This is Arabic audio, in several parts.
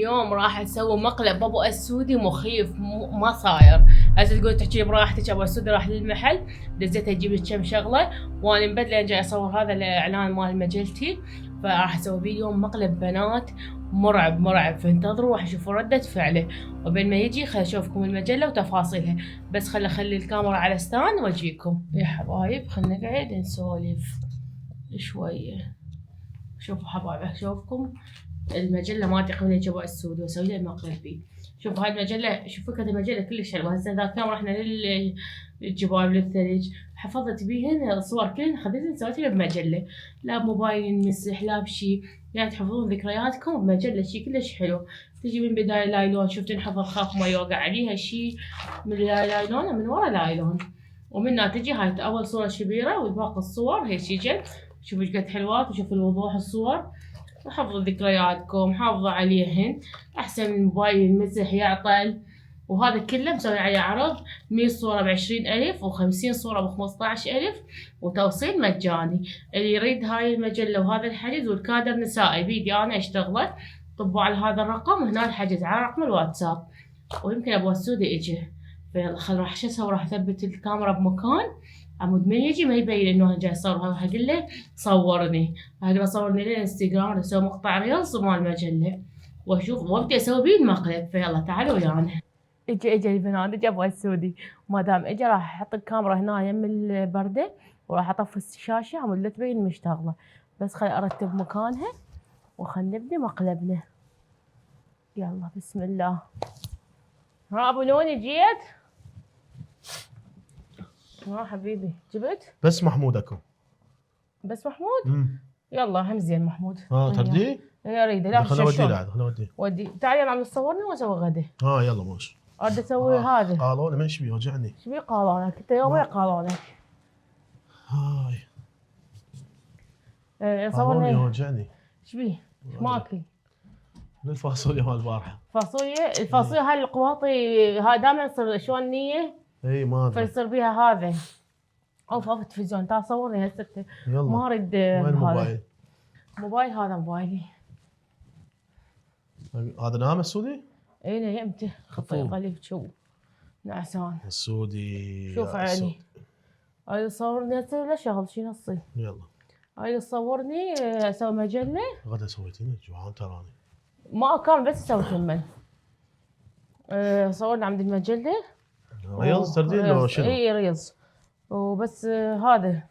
اليوم راح اسوي مقلب ابو السودي مخيف ما صاير. هسه تقول تحكي براحتك ابو السودي راح للمحل دزيت اجيب لك كم شغله وانا مبدله جاي اصور هذا الاعلان مال مجلتي، فراح اسوي فيديو مقلب بنات مرعب فانتظروا راح اشوفوا ردة فعله. وبين ما يجي خل اشوفكم المجله وتفاصيلها، بس خل اخلي الكاميرا على ستان واجيكم يا حبايب. خلنا نقعد نسولف شويه. شوفوا حبايب اشوفكم المجله مالتي قبل جبل السود واسوي لها مقلب بيه. شوفوا هاي المجله، شوفوا فكره المجله كلش حلوه. هسه ذاك يوم رحنا للجبال للثلج حفظت بيهن الصور كلهن خذيتهن سويتها بمجله، لا بموبايل ينمسح لا بشي، يعني تحفظون ذكرياتكم بمجله شي كلش حلو. تجي من بدايه لايلون، شفت انحفظ خاف ما يوقع عليها شي من لايلون من ورا لايلون، ومنها تجي هاي اول صوره كبيره والباقي الصور هيك شي. شوفوا ايش قد حلوات وشوفوا الوضوح الصور. حفظوا ذكرياتكم حافظوا عليهن احسن من الموبايل ينمسح يعطل. وهذا كله مسوي عليه عرض 100 صورة ب20,000 و50 صورة ب15,000 وتوصيل مجاني. اللي يريد هاي المجلة وهذا الحجز والكادر نسائي بيدي انا اشتغله طبوا على هذا الرقم وهنا الحجز على رقم الواتساب. ويمكن ابو السودي اجى، فيلا خل راح شو اسوي، راح اثبت الكاميرا بمكان عمود من يجي ما يبين انه انا جاي اصور. راح اقول له صورني، هذا بصورني للانستغرام اسوي مقطع ريلز مال المجله واشوف وابدي اسوي بيه المقلب. فيلا تعالوا ويانا. اجى البنات، اجى ابو السودي، ما دام اجى راح احط الكاميرا هنا يم البرده وراح اطفي الشاشه عمود لا تبين مشتغله، بس خل ارتب مكانها وخل نبدي مقلبنا. يلا بسم الله. ها ابو نوني جيت؟ ها حبيبي جبت؟ بس محمود اكو. بس محمود؟ يلا هم زين محمود. ترديه؟ يا اريده لا خلنا اوديه لا خلنا اوديه. ودي تعالي انا عم تصورني واسوي غدا. يلا ماشي. اريد اسوي هذا. قالوني ما ايش بيه وجعني. ايش بيه قالونك؟ انت يومين قالونك. هاي. صورني وجعني. ايش بيه؟ ايش ماكل؟ الفاصوليا مال البارحه. الفاصوليا هاي القواطي هاي دائما يصير شلون نيه؟ اي ما ادري. فيصير بيها هذا. اوف التلفزيون تعال صورني هسه. ما اريد. وين الموبايل؟ موبايل هذا موبايلي. هذا نام السودي؟ اي يمته خطي قليل شو نعسان السودي. شوف عيني. هاي صورني هسه لا شغل شي نصي. يلا هاي صورني اسوي مجله. غدا سويتيني جوعان تراني. ما كان بس اسوي كمل. صورنا عند المجله. ريلز تردين لو شنو؟ اي ريلز وبس. هذا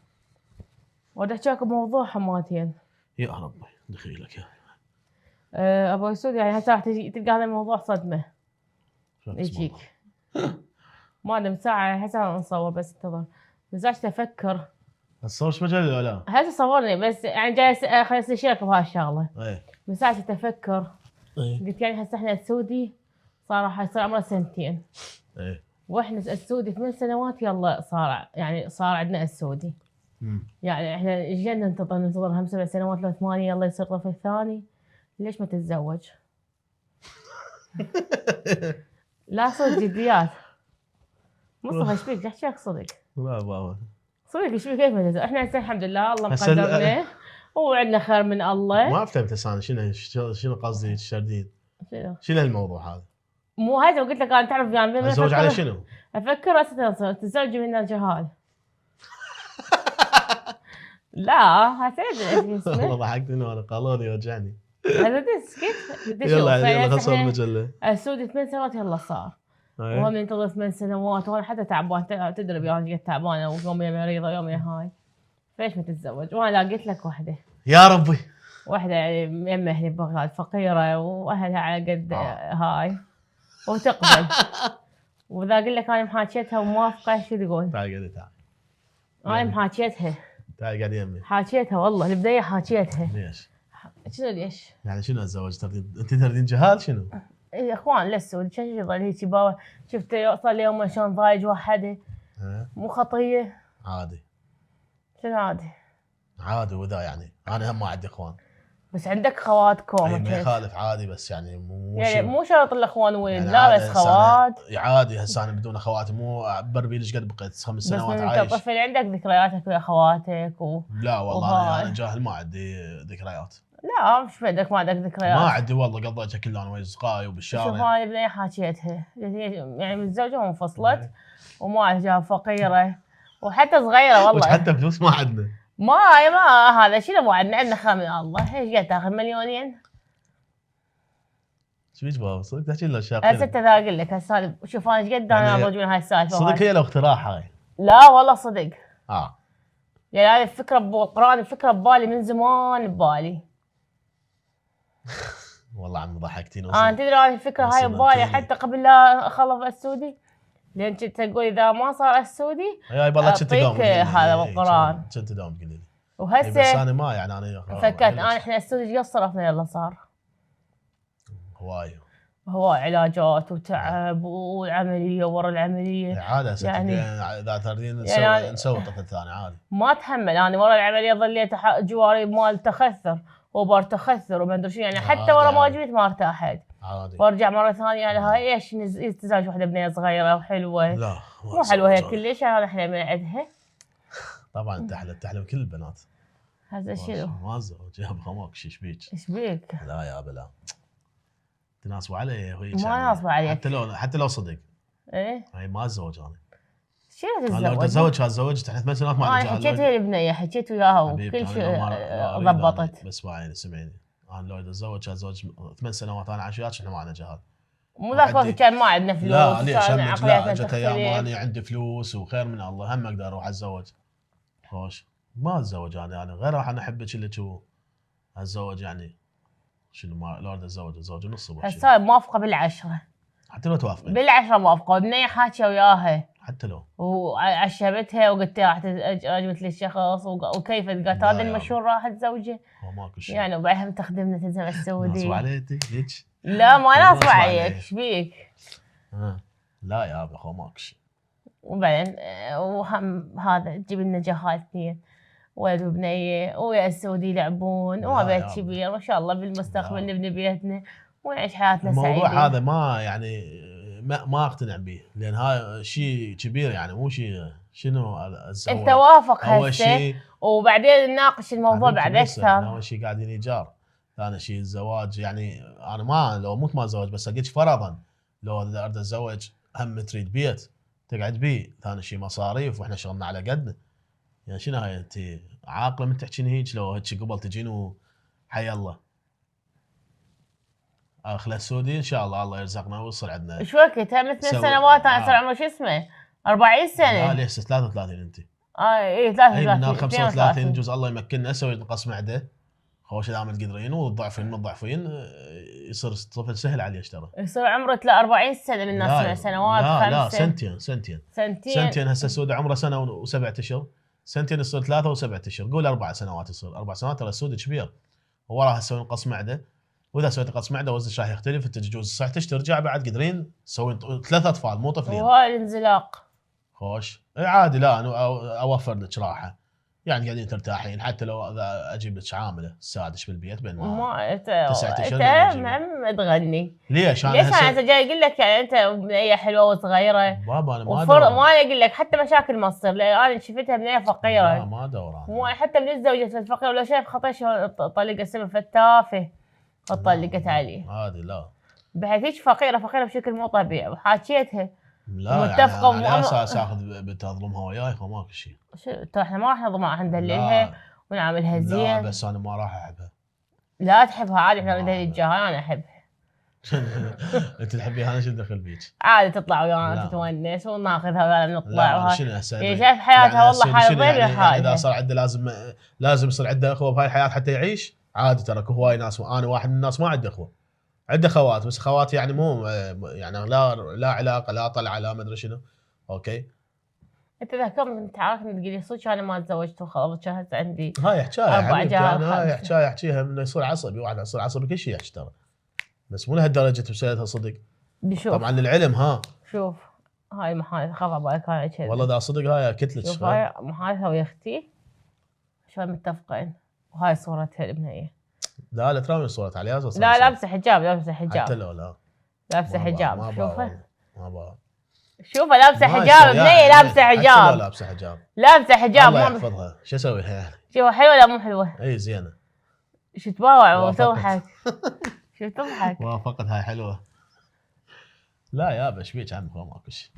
ودي احكيلكم موضوع حماتين. يا ربي دخيلك يا ابو يسود، يعني هسه راح تلقى هذا الموضوع صدمه يجيك. ما ادري من ساعه هسه نصور بس انتظر. من ساعه افكر تصورش مجله ولا؟ هسه صورني بس يعني جاي خليني استشيرك بهالشغله. من ساعه افكر قلت يعني هسه احنا السودي صار يصير عمره 2 سنين. واحنا السودي 8 سنوات يلا صار عندنا السودي. يعني احنا ايش ننتظر هم 7 سنوات لو 8 يلا يصير طفل ثاني. ليش ما تتزوج؟ لا صدق جديات. مصطفى ايش بيك؟ احكي صدق. لا بابا صدق ايش بيك؟ كيف ما تتزوج؟ احنا هسه الحمد لله الله مقدرنا وعندنا خير من الله. ما فهمت هسه انا شنو قصدي تشردين؟ شنو الموضوع هذا؟ مو هذا قلت لك انا تعرف يعني اتزوج على شنو؟ افكر هسه تتزوجي من الجهال. لا هسه والله ضحكتني وانا قالوني وجعني. هذا تسكت. يلا خلص المجله. السودي 8 سنوات يلا صار. وهم ينتظر 8 سنوات وانا حتى تعبان تدري يعني تعبانه ويومي مريضه يومي هاي. فليش ما تتزوج؟ وانا لاقيت لك وحده. يا ربي. وحده يعني يمه هنا ببغداد فقيره واهلها على قد هاي وتقبل. واذا اقول لك انا محاكيتها وموافقه شو تقول؟ تعال قعدي تعال. انا محاكيتها. تعال قعدي يمي. حاكيتها والله البدايه حاكيتها. ليش؟ شنو ليش؟ يعني شنو اتزوج انت تردين جهال شنو؟ يا اخوان للسود شو يظل هيك بابا. شفت صار لي يوم شلون ضايج وحده. مو خطيه. عادي. شنو عادي؟ عادي وذا يعني انا هم ما عندي اخوان. بس عندك خواتكم. ما يخالف عادي بس يعني مو شرط الاخوان ولد يعني لا بس خوات. عادي هسه انا بدون اخواتي مو بربي ليش قد بقيت 5 سنوات عايش. بس انت طفل عندك ذكرياتك ويا اخواتك لا والله انا جاهل ما عندي ذكريات. لا مش بدك ما عندك ذكريات. ما عندي والله، قضيتها كلها انا واصدقائي وبالشارع. شوف انا بنيه حاكيتها يعني متزوجه وانفصلت وما عندها فقيره وحتى صغيره والله. حتى فلوس ما عندنا. ما هذا شنو مو عندنا خامي الله. ايش قاعد تاخذ مليونين؟ شو بيك بابا صدق تحكي لنا شاقين؟ هسه اذا اقول لك هالسالفه شوف انا ايش قد انا موجود من هاي السالفه. صدق هي لو اقتراح هاي؟ لا والله صدق. يعني هذه الفكره بالقران، الفكره ببالي من زمان ببالي. والله عم ضحكتيني. تدري هذه الفكره هاي ببالي حتى قبل لا اخلص السعودي، لان كنت اقول اذا ما صار السعودي اعطيك هذا بالقران. كنت دوم تقولي لي. وهسه بس انا ما يعني انا فكرت احنا السعودي قد صرفنا يلا صار هواي علاجات وتعب والعمليه ورا العمليه. عادي يعني اذا تردين نسوي طفل ثاني عادي. ما اتحمل انا ورا العمليه ظليت جواري مال تخثر وبر تخثر وما ادري شو يعني. حتى ورا ما جيت ما ارتاحت عادي. وارجع مره ثانيه على هاي ايش تزوج وحده بنيه صغيره وحلوه. لا مو حلوه هي كلش. انا احلى من عندها طبعا. انت تحلم كل البنات. هذا شنو؟ ما تزوج يا بخماك. ايش بيك؟ ايش بيك؟ لا يا لا تناسب علي وهي ما ناصبه عليك. حتى لو صدق. ايه هي ما اتزوج انا. شنو تتزوج؟ لو تزوج تزوجت احنا 8 سنوات ما انا حكيت ويا البنيه حكيت وياها وكل شيء ضبطت. بس اسمعيني انا لو اتزوج 8 سنوات انا عايش وياك احنا ما عندنا جهاد. مو ذاك الوقت كان ما عندنا فلوس. لا ليش عقلياتنا جت ايام وانا عندي فلوس وخير من الله هم اقدر اروح اتزوج. خوش ما اتزوج انا يعني غير راح انا احبك اللي شو اتزوج يعني شنو ما لو اريد اتزوج نص ابو هسه موافقه بالعشره. حتى لو توافقين بالعشره موافقه. والبنيه حاكيه وياها حتى لو وعشبتها وقلت لها راح اجبت لي الشخص وكيف قالت هذا المشهور راح اتزوجه ماكو شيء يعني. وبعدها تخدمنا تلزم السعوديه. ناصب عليك ليك؟ لا ما ناصب عليك. ايش بيك؟ لا يا ابي ماكو شيء. وبعدين وهم هذا تجيب لنا جهات اثنين ولد وبنيه ويا السعودي يلعبون وبيت كبير ما شاء الله. بالمستقبل نبني بيتنا ونعيش حياتنا سعيده. الموضوع هذا ما يعني ما اقتنع به لان هاي شيء كبير يعني مو شيء شنو الزواج. التوافق هسه وبعدين نناقش الموضوع بعد اكثر. اول شيء قاعدين ايجار. ثاني شيء الزواج يعني انا ما لو ما اتزوج بس اقول فرضا لو اريد اتزوج هم تريد بيت تقعد بيه. ثاني شيء مصاريف واحنا شغلنا على قدنا. يعني شنو هاي انت عاقله من تحكين هيك؟ لو هيك قبل تجين وحي الله اخلى السعودي ان شاء الله الله يرزقنا ويصير عندنا. ايش وقت؟ هم 8 سنوات انا صار عمري شو اسمه 40 سنه. لا ليش 33 انت؟ اي 33 من 35 يجوز الله يمكننا اسوي نقص معده خوش اذا ما تقدرين والضعفين من الضعفين يصير طفل سهل عليه اشترى. يصير عمره 40 سنه من ناس 7 سنوات. لا سنتين هسه السعودي عمره سنه و7 اشهر. سنتين يصير 3 و7 اشهر. قول 4 سنوات يصير 4 سنوات. ترى السعودي كبير وراها تسوي نقص معده. واذا سويت قص معده وزنك راح يختلف. انت تجوز صحتك ترجع بعد قدرين تسوي 3 اطفال مو طفلين. وهاي الانزلاق خوش عادي. لا انا اوفر لك راحه يعني قاعدين ترتاحين. حتى لو اجيب لك عامله تساعدك بالبيت بين ما 9 اشهر. انت تغني ليش انا جاي اقول لك يعني انت بنيه حلوه وصغيره. بابا انا ما ما اقول لك حتى مشاكل ما تصير لان انا شفتها بنيه فقيره. لا ما دوران. مو حتى من الزوجه الفقيره ولا شايف خطيش طلقه سم فتافه طلقت عليه. هذه لا بحيث هيك فقيره بشكل مو طبيعي وحاكيتها لا متفقه يعني على اساس اخذ بتظلمها وياي ماكو شيء. ترى احنا ما راح نظلمها ندللها ونعملها زين. لا بس انا ما راح احبها. لا تحبها عادي. احنا نريدها للجهه. انا احبها. انت تحبيها انا شو دخل بيك؟ عادي تطلع ويانا تتونس وناخذها ويانا نطلع. لا شنو هسه هي شايف حياتها يعني والله حال ضيق يعني اذا صار عنده لازم يصير عنده اخوه بهاي الحياه حتى يعيش. عادي ترى هواي ناس. انا واحد من الناس ما عنده اخوه. عنده خوات بس خوات يعني مو يعني لا علاقه لا طلعه لا ما ادري شنو. اوكي انت ذكرني انت عارف تقول لي صدق انا ما تزوجت وخلاص كان عندي هاي حكايه حبيبتي. انا هاي حكايه احكيها من يصير عصبي. واحد يصير عصبي كل شيء يحكي ترى بس مو لهالدرجه بسويتها صدق. بشوف طبعا للعلم شوف هاي محادثه خاف بالك هاي كذا والله دا صدق. هاي كتلت شوف هاي محادثه ويا اختي شلون متفقين. وهاي صورتها البنيه. لا ترامي صورة عليها. لا لابسه حجاب حتى لو لا لابسه حجاب. شوفها شوفها لابسه حجاب. بنيه لابسه حجاب. لابسه حجاب ما يحفظها. شو اسوي يعني؟ شوفها حلوه ولا مو حلوه؟ اي زينه. شو تباوع وافقت. وتضحك؟ شو تضحك؟ وافقت، هاي حلوه. لا يابا ايش بيك عمي، ماكو شيء.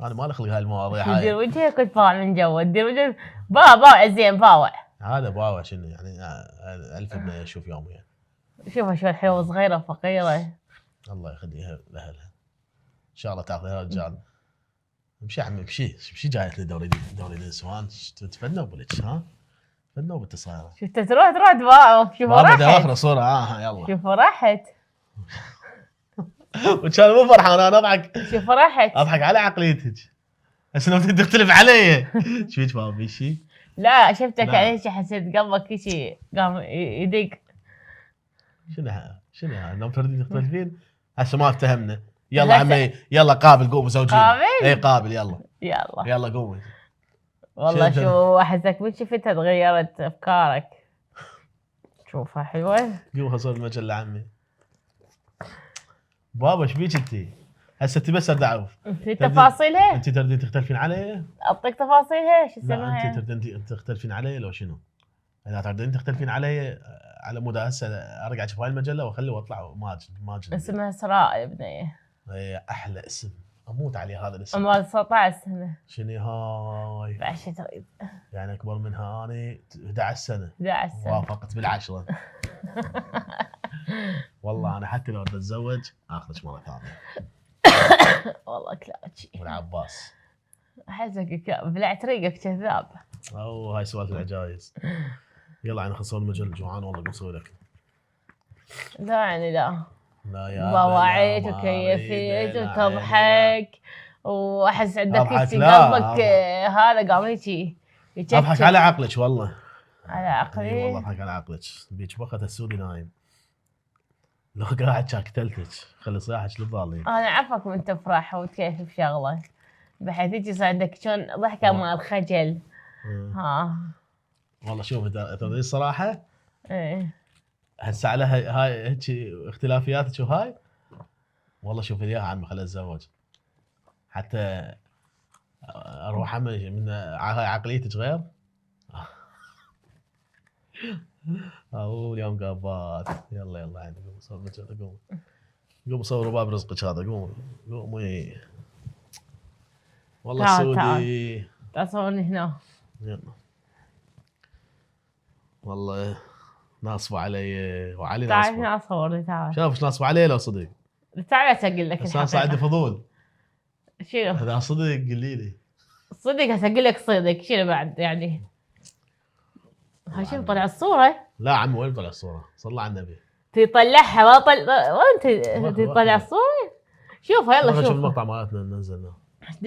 انا ما خلق هاي المواضيع دير هاي. وجهك وتطلع من جوا، دير وجهك باوع زين باوع. هذا باوع شنو يعني؟ 1000 ابنيه يشوف يوميا. شوفها شو حلوة صغيرة فقيرة. الله يخليها لاهلها ان شاء الله تاخذ هذا الرجال. امشي يا عمي امشي جايت لي دوري النسوان تفنوا بلك ها؟ فنوا بالتصايره. شفت تروح تباوع. شوفها ما بدي اخر راحت. صوره يلا. شوفها راحت. وكان مو فرحان انا اضحك. شوفها راحت. اضحك على عقليتك. بس انه تختلف علي. ايش فيك ما في شيء؟ لا شفتك لا. عليك حسيت قلبك شيء قام يدق. شنو هاي؟ انهم تردين تختلفين؟ هسه ما افتهمنا. يلا عمي يلا قابل قوموا زوجين. قابل؟ اي قابل يلا. يلا قومي. والله شفتها؟ شو احسك من شفتها تغيرت افكارك. شوفها حلوة. قوم صور المجله عمي. بابا ايش بيك انت؟ هسه انت بس ارد اعرف. في تفاصيلها؟ انت تردين تختلفين علي؟ اعطيك تفاصيلها شو لا اسمها؟ انت تردين تختلفين علي لو شنو؟ اذا تردين تختلفين علي على مود هسه ارجع اشوف هاي المجله واخلي واطلع ماجد. اسمها اسراء البنية. هي احلى اسم، اموت عليه هذا الاسم. عمرها 19 سنة. شنو هاي؟ بعد شو تريد؟ يعني اكبر منها انا 11 سنه. 11 سنة. وافقت بالعشره. والله انا حتى لو اتزوج اخذك مره ثانيه. والله كلاجي. والعباس. احسك بلعت ريقك كذاب. او هاي سوالف العجايز. يلا عين خلصوا المجل جوعان والله بنسوي لك. لا يعني لا. لا يا بواعيت بلا وكيفيت ما وتضحك واحس عندك أضحك شي لا، قلبك هذا قام هيجي اضحك على عقلك والله. على اي عقلي. والله اضحك على عقلك. بيك وقت السودي نايم. لو قاعد شاكتلتك خلي صياحك للظالمين. انا اعرفك من تفرح وتكيف بشغله بحيث يجي يصير عندك شلون ضحكه مال خجل. ها والله شوف ترى الصراحه ايه هسه على هاي هيك اختلافياتك وهاي. والله شوف لي اياها عمي خليني اتزوج. حتى اروح عمي من هاي عقليتك غير. اليوم قابات. يلا عندي قوم صور مجال. قوم صوروا باب رزقك هذا. قومي والله السعودي. تعال صورني هنا. يلا والله ناصبوا علي وعلي تعال ناصبوا. هنا صورني تعال. شوف ايش ناصبوا علي لو صدق. تعال اسجل لك بس انا عندي فضول. شنو؟ اذا صدق قولي لي. صدق اسجل لك صدق شنو بعد يعني؟ هاي شوف طلع الصورة. لا عمي وين طلع الصورة؟ صلى على النبي. تطلعها ما وانت تطلع الصورة. شوفها يلا شوف شوفها. المقطع مالتنا نزلناه.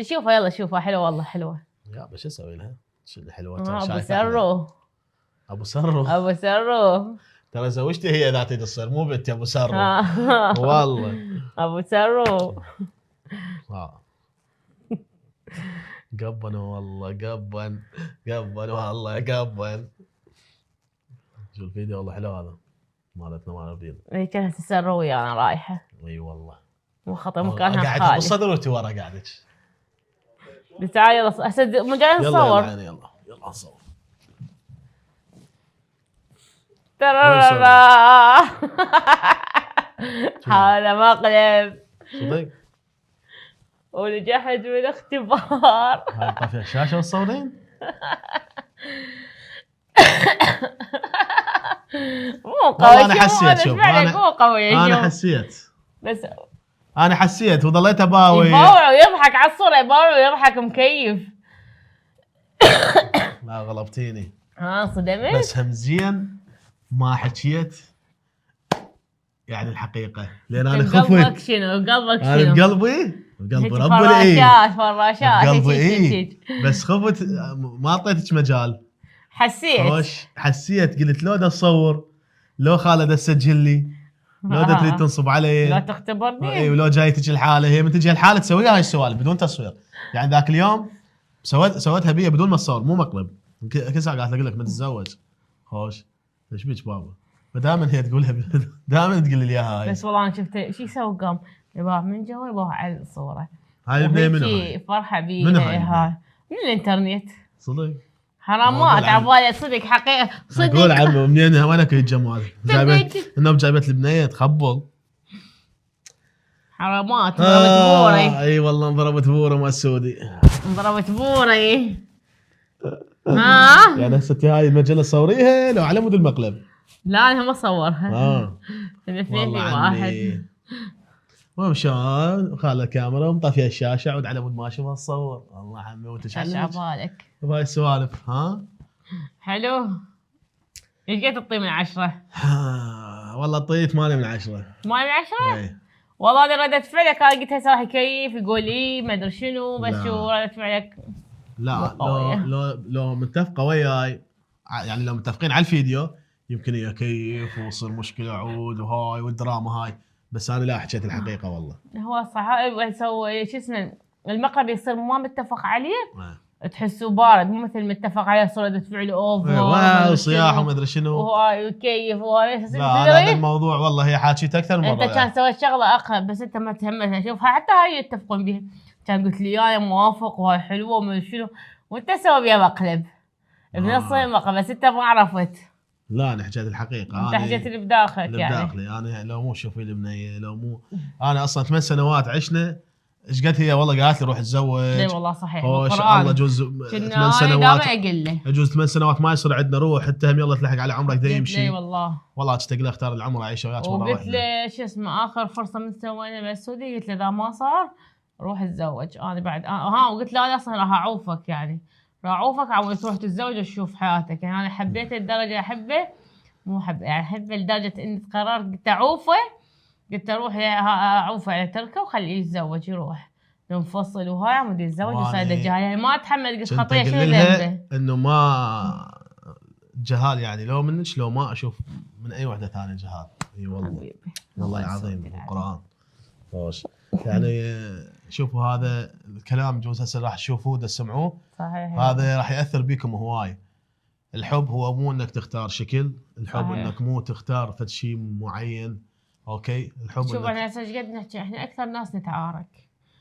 شوفها يلا شوفها حلوة والله حلوة. يا بس شو اسوي لها؟ شو حلوه. ابو سرو. ابو سرو. ابو سرو. ترى زوجتي هي ذاتي تصير مو بنتي ابو سرو. آه. والله. ابو سرو. قبن والله قبن والله قبن. شو الفيديو والله حلو هذا مالتنا مال البيض. هي كانت تسرو ويانا رايحة. اي والله. مو خطر مكانها قاعد خالي. بالصدر وانت ورا قاعدك. تعال يلا هسه جاي نصور. يلا نصور. ترى هذا مقلب. صدق؟ ونجحت بالاختبار. هاي طافيه الشاشه والصورين. مو قوي. والله انا حسيت. شوف مو قوي. انا حسيت. بس انا حسيت وظليت اباوي. يباوع ويضحك على الصورة. يباوع ويضحك مكيف. لا غلبتيني. صدمت. بس همزين ما حكيت يعني الحقيقه لان انا قلبك خفت. شنو؟ قلبك انا شنو؟ بقلبي رب الايد. فراشات قلبي هيك. ايه. بس خفت ما اعطيتك مجال. حسيت. حسيت قلت لو دا تصور لو خالد اسجل لي لو دا تريد تنصب علي. لا تختبرني. اي ولو جاي تجي الحاله هي من تجي الحاله تسوي هاي السوالف بدون تصوير. يعني ذاك اليوم سويتها بيه بدون ما تصور مو مقلب. كل ساعه قاعد اقول لك متزوج خوش ايش بيك بابا. فدائما هي تقولها دائما تقول لي اياها هاي. بس والله انا شفت شو يسوي قام يباع من جوا يباع على الصوره. هاي البنيه منو هاي؟ فرحه بيه. منو هاي؟ من الانترنت. صدق؟ حرامات عبالي صدق حقيقة صدق. قول عمو منين وينك الجمال؟ جايبت البنيه تخبل. حرامات ضربت بوري. اي والله انضربت بوره مع السعودي. انضربت بوري. ها يعني هسه هاي المجله صوريها لو على مود المقلب. لا انا ما اصورها. الاثنين في واحد. ومشان خال الكاميرا ومطفي الشاشه عود على مود ما اشوفها تصور. والله عمي وانت ايش عبالك؟ بهاي السوالف ها؟ حلو. ايش قد تعطيه من 10؟ والله اعطيه 8 من 10. 8 من 10؟ ايه. والله انا ردة فعلك انا قلت هسه راح يكيف يقول لي ما ادري شنو بس شو ردة فعلك. لا لو متفقه وياي يعني لو متفقين على الفيديو يمكن يكيف ويصير مشكله عود وهاي والدراما هاي، بس انا لا حكيت الحقيقه والله. هو صح يسوي شو اسمه المقلب يصير ما متفق عليه. تحسه بارد مو مثل متفق عليه صار ردة فعل اوفر وصياح وما ادري شنو وهاي وكيف وهاي. لا هذا الموضوع والله هي حاكيت اكثر مره. انت كان سويت شغله اقل بس انت ما تهمتها. شوف حتى هاي يتفقون بها. كان قلت لي انا موافق وهاي حلوه وما شنو وانت سوي بيها مقلب بنص المقلب بس انت ما عرفت. لا انا حكيت الحقيقه. انت حكيت اللي بداخلك يعني. بداخلي انا لو مو شوفي البنيه لو مو انا اصلا 8 سنوات عشنا. ايش قالت هي والله قالت لي روح اتزوج. اي والله صحيح. الله يجوز 8 سنوات. يجوز 8 سنوات ما يصير عندنا روح اتهم يلا تلحق على عمرك دا يمشي. اي والله اشتاق له اختار العمر اعيشه وياك مره. وقلت له شو اسمه اخر فرصه من سوينا بالسعوديه قلت له اذا ما صار روح اتزوج. انا بعد وقلت له انا اصلا راح اعوفك يعني راح اعوفك عاوز تروح تتزوج وتشوف حياتك. يعني انا حبيته لدرجه احبه مو حب يعني احبه لدرجه اني قررت قلت اعوفه. قلت اروح اعوفه على تركه وخليه يتزوج يروح ننفصل وهاي عمود يتزوج وصار دجال. يعني ما اتحمل قلت خطيه شنو ذنبه انه ما جهال يعني لو منك لو ما اشوف من اي وحده ثانيه جهال. اي والله والله العظيم القران خوش يعني. شوفوا هذا الكلام جوز هسه راح تشوفوه تسمعوه صحيح. هذا راح ياثر بيكم هواي. الحب هو مو انك تختار شكل. الحب صحيح. انك مو تختار فد شيء معين. اوكي الحب شوف احنا هسه ايش قد نحكي احنا اكثر ناس نتعارك.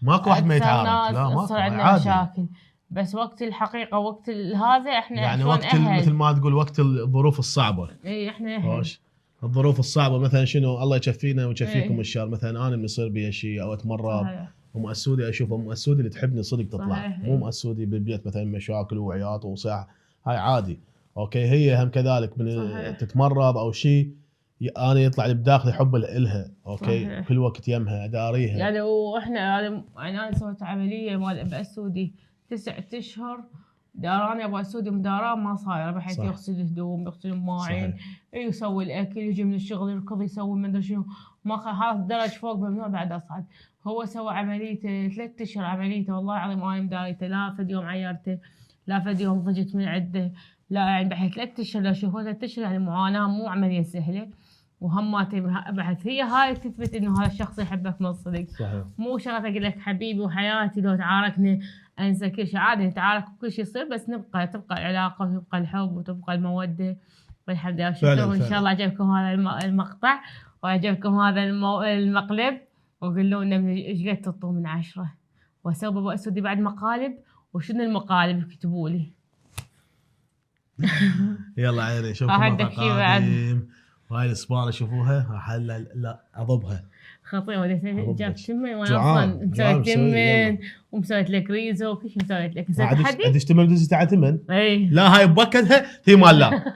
ماكو واحد ما يتعارك. لا ماكو عندنا مشاكل بس وقت الحقيقه وقت هذا احنا يعني وقت مثل ما تقول وقت الظروف الصعبه. اي احنا خوش. الظروف الصعبه مثلا شنو الله يكفينا ويكفيكم الشر. مثلا انا يصير بي شيء او اتمرض ام اسودي اشوف ام اسودي اللي تحبني صدق تطلع. مو ام اسودي بالبيت مثلا مشاكل وعياط وصياح هاي عادي. اوكي هي هم كذلك من تتمرض او شيء انا يطلع لي بداخلي حب لها. اوكي صحيح. كل وقت يمها اداريها يعني. واحنا يعني انا سويت عمليه مال ابو اسودي 9 اشهر داراني ابو اسودي مداراه ما صايره بحيث يغسل هدوم يغسل مواعين يسوي الاكل يجي من الشغل يركض يسوي ما ادري شنو ما هذا الدرج فوق ممنوع بعد اصعد. هو سوى عمليته 3 اشهر عمليته والله العظيم انا مداريته لا فد يوم عيرته لا فد يوم ضجت من عده لا يعني بحيث 3 اشهر لو شوفوا 3 اشهر يعني معاناه مو عمليه سهله. وهماتي بعد هي هاي تثبت انه هذا الشخص يحبك من الصدق. مو شغله اقول لك حبيبي وحياتي لو تعاركني انسى كل شيء عادي نتعارك وكل شيء يصير بس تبقى العلاقه وتبقى الحب وتبقى الموده والحمد لله. شكرا وان شاء الله عجبكم هذا المقطع وعجبكم هذا المقلب وقولوا لنا ايش قد تعطوه من 10 واسوي ابو اسودي بعد مقالب وشنو المقالب اكتبوا لي. يلا عيني شوفوا مقالب وهاي الاسبوره شوفوها حل لا اضبها خطيره. وديت جاب تمن وانا اصلا مسويت تمن ومسويت لك ريزو وكل شيء مسويت لك. عاد تشتمل دوزي تاع تمن. اي لا هاي بوكتها هي مال لا